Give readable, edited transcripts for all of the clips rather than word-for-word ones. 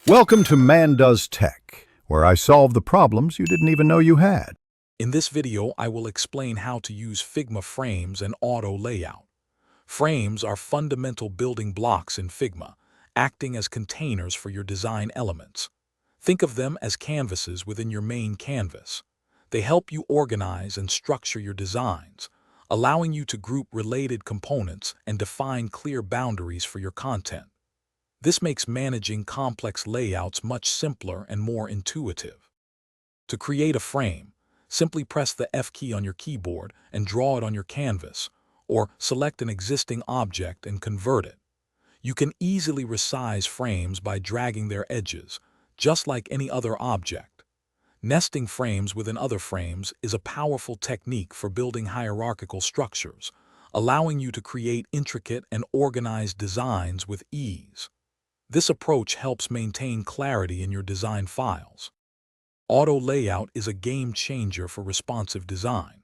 Welcome to Man Does Tech, where I solve the problems you didn't even know you had. In this video, I will explain how to use Figma frames and auto layout. Frames are fundamental building blocks in Figma, acting as containers for your design elements. Think of them as canvases within your main canvas. They help you organize and structure your designs, allowing you to group related components and define clear boundaries for your content. This makes managing complex layouts much simpler and more intuitive. To create a frame, simply press the F key on your keyboard and draw it on your canvas, or select an existing object and convert it. You can easily resize frames by dragging their edges, just like any other object. Nesting frames within other frames is a powerful technique for building hierarchical structures, allowing you to create intricate and organized designs with ease. This approach helps maintain clarity in your design files. Auto layout is a game changer for responsive design.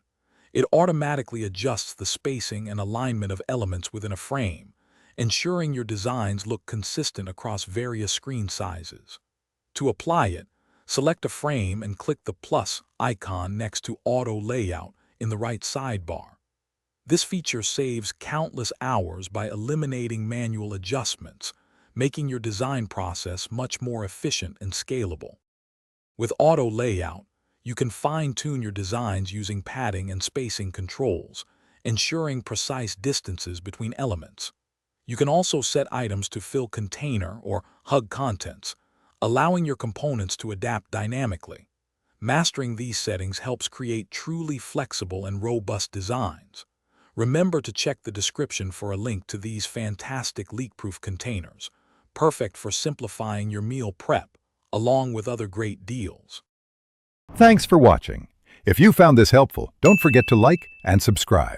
It automatically adjusts the spacing and alignment of elements within a frame, ensuring your designs look consistent across various screen sizes. To apply it, select a frame and click the plus icon next to Auto Layout in the right sidebar. This feature saves countless hours by eliminating manual adjustments, making your design process much more efficient and scalable. With Auto Layout, you can fine-tune your designs using padding and spacing controls, ensuring precise distances between elements. You can also set items to fill container or hug contents, allowing your components to adapt dynamically. Mastering these settings helps create truly flexible and robust designs. Remember to check the description for a link to these fantastic leak-proof containers, perfect for simplifying your meal prep, along with other great deals. Thanks for watching. If you found this helpful, don't forget to like and subscribe.